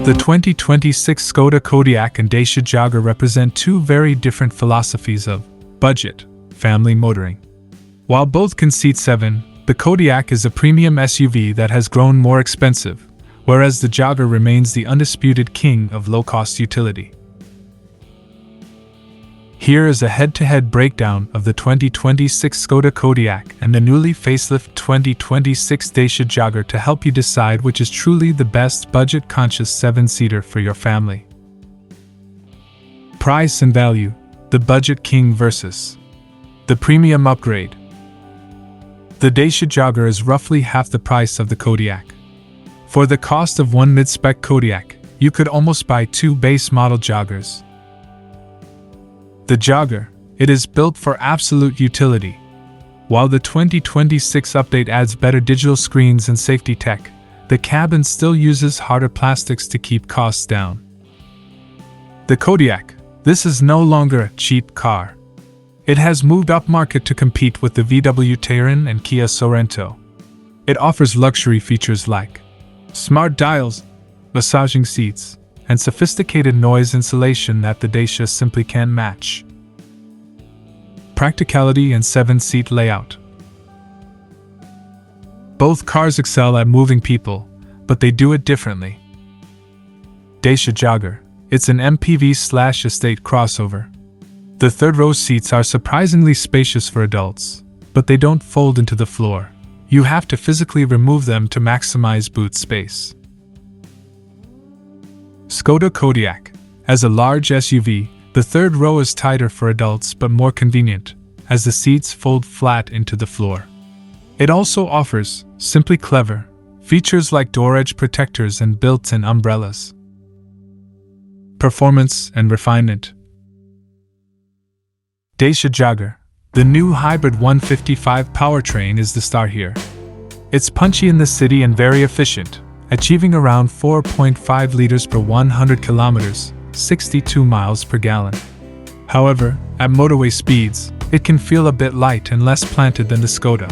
The 2026 Skoda-Kodiaq and Dacia Jogger represent two very different philosophies of budget, family motoring. While both can seat 7, the Kodiaq is a premium SUV that has grown more expensive, whereas the Jogger remains the undisputed king of low-cost utility. Here is a head-to-head breakdown of the 2026 Skoda-Kodiaq and the newly facelifted 2026 Dacia Jogger to help you decide which is truly the best budget-conscious 7-seater for your family. Price and value: the budget king versus the premium upgrade. The Dacia Jogger is roughly half the price of the Kodiaq. For the cost of one mid-spec Kodiaq, you could almost buy two base model Joggers. The Jogger, it is built for absolute utility. While the 2026 update adds better digital screens and safety tech, the cabin still uses harder plastics to keep costs down. The Kodiaq, this is no longer a cheap car. It has moved upmarket to compete with the VW Tayron and Kia Sorento. It offers luxury features like smart dials, massaging seats, and sophisticated noise insulation that the Dacia simply can't match. Practicality and 7-seat layout. Both cars excel at moving people, but they do it differently. Dacia Jogger, it's an MPV/estate crossover. The third-row seats are surprisingly spacious for adults, but they don't fold into the floor. You have to physically remove them to maximize boot space. Skoda-Kodiaq. As a large SUV, the third row is tighter for adults but more convenient, as the seats fold flat into the floor. It also offers, simply clever, features like door edge protectors and built-in umbrellas. Performance and refinement. Dacia Jogger. The new hybrid 155 powertrain is the star here. It's punchy in the city and very efficient, achieving around 4.5 liters per 100 kilometers, 62 miles per gallon. However, at motorway speeds, it can feel a bit light and less planted than the Skoda.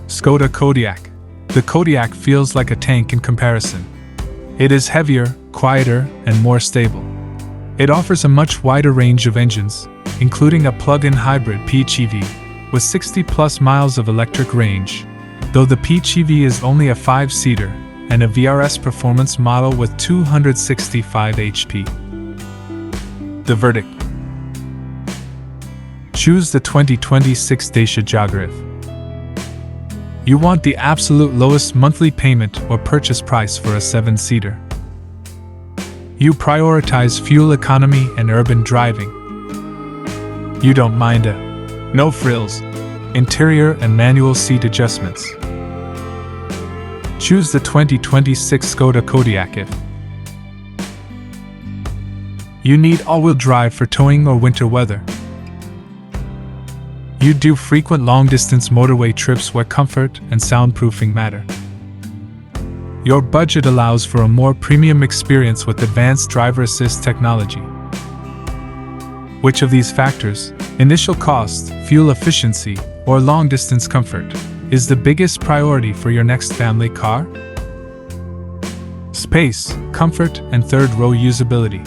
Skoda-Kodiaq. The Kodiaq feels like a tank in comparison. It is heavier, quieter, and more stable. It offers a much wider range of engines, including a plug-in hybrid PHEV, with 60-plus miles of electric range, though the PHEV is only a 5-seater, and a VRS performance model with 265 HP. The verdict. Choose the 2026 Dacia Jogger if you want the absolute lowest monthly payment or purchase price for a 7-seater. You prioritize fuel economy and urban driving. You don't mind a no-frills interior and manual seat adjustments. Choose the 2026 Skoda-Kodiaq if you need all-wheel drive for towing or winter weather. You do frequent long-distance motorway trips where comfort and soundproofing matter. Your budget allows for a more premium experience with advanced driver assist technology. Which of these factors, initial cost, fuel efficiency, or long-distance comfort, is the biggest priority for your next family car? Space, comfort, and third-row usability.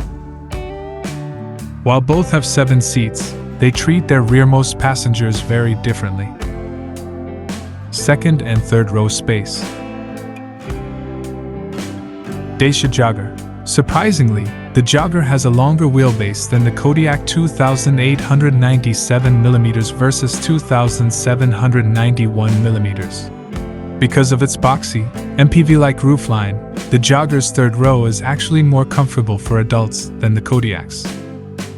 While both have 7 seats, they treat their rearmost passengers very differently. Second and third row space. Dacia Jogger. Surprisingly, the Jogger has a longer wheelbase than the Kodiaq 2,897mm versus 2,791mm. Because of its boxy, MPV-like roofline, the Jogger's third row is actually more comfortable for adults than the Kodiaq's.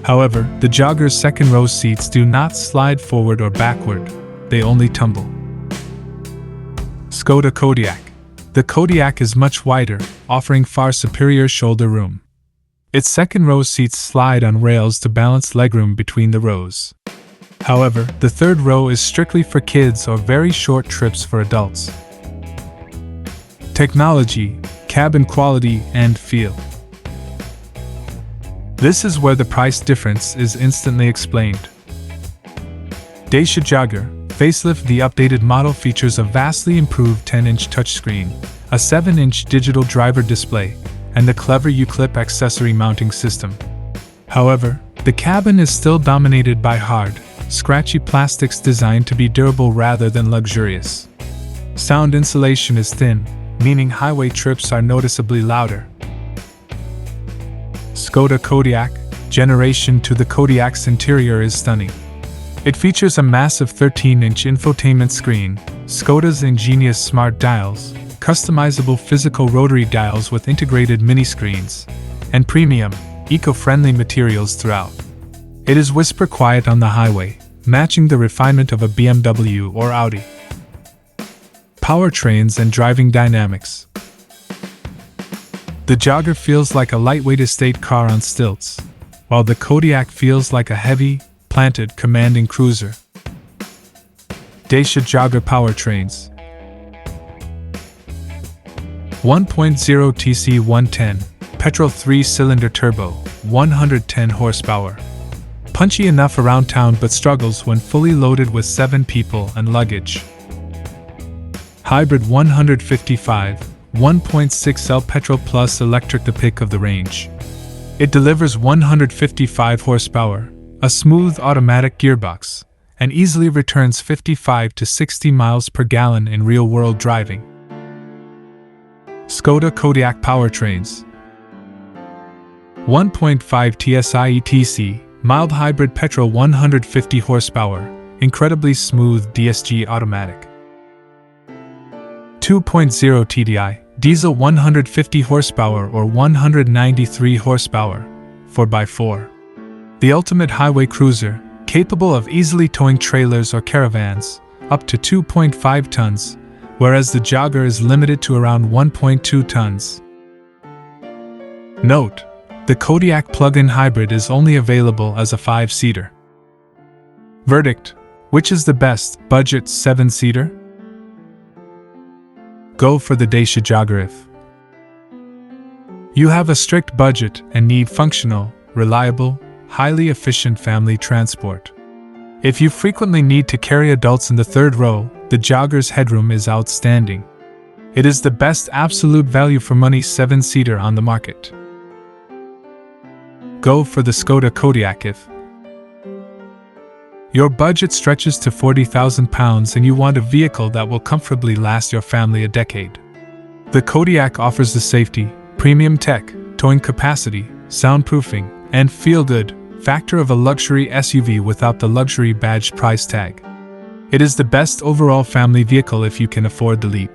However, the Jogger's second row seats do not slide forward or backward, they only tumble. Skoda-Kodiaq. The Kodiaq is much wider, offering far superior shoulder room. Its second row seats slide on rails to balance legroom between the rows. However, the third row is strictly for kids or very short trips for adults. Technology, cabin quality, and feel. This is where the price difference is instantly explained. Dacia Jogger, facelift. The updated model features a vastly improved 10-inch touchscreen, a 7-inch digital driver display, and the clever U-clip accessory mounting system. However, the cabin is still dominated by hard, scratchy plastics designed to be durable rather than luxurious. Sound insulation is thin, meaning highway trips are noticeably louder. Skoda-Kodiaq, Generation 2. The Kodiaq's interior is stunning. It features a massive 13-inch infotainment screen, Skoda's ingenious smart dials, customizable physical rotary dials with integrated mini-screens, and premium, eco-friendly materials throughout. It is whisper quiet on the highway, matching the refinement of a BMW or Audi. Powertrains and driving dynamics. The Jogger feels like a lightweight estate car on stilts, while the Kodiaq feels like a heavy, planted, commanding cruiser. Dacia Jogger powertrains. 1.0 TC 110, petrol 3-cylinder turbo, 110 horsepower. Punchy enough around town but struggles when fully loaded with 7 people and luggage. Hybrid 155, 1.6L petrol plus electric, the pick of the range. It delivers 155 horsepower, a smooth automatic gearbox, and easily returns 55 to 60 miles per gallon in real-world driving. Skoda-Kodiaq powertrains. 1.5 TSI ETC, mild hybrid petrol 150 horsepower, incredibly smooth DSG automatic. 2.0 TDI, diesel 150 horsepower or 193 horsepower, 4x4. The ultimate highway cruiser, capable of easily towing trailers or caravans, up to 2.5 tons, whereas the Jogger is limited to around 1.2 tons. Note: the Kodiaq plug-in hybrid is only available as a 5-seater. Verdict: which is the best budget 7-seater? Go for the Dacia Jogger if you have a strict budget and need functional, reliable, highly efficient family transport. If you frequently need to carry adults in the third row, the Jogger's headroom is outstanding. It is the best absolute value for money 7-seater on the market. Go for the Skoda-Kodiaq if your budget stretches to £40,000 and you want a vehicle that will comfortably last your family a decade. The Kodiaq offers the safety, premium tech, towing capacity, soundproofing, and feel-good factor of a luxury SUV without the luxury badge price tag. It is the best overall family vehicle if you can afford the leap.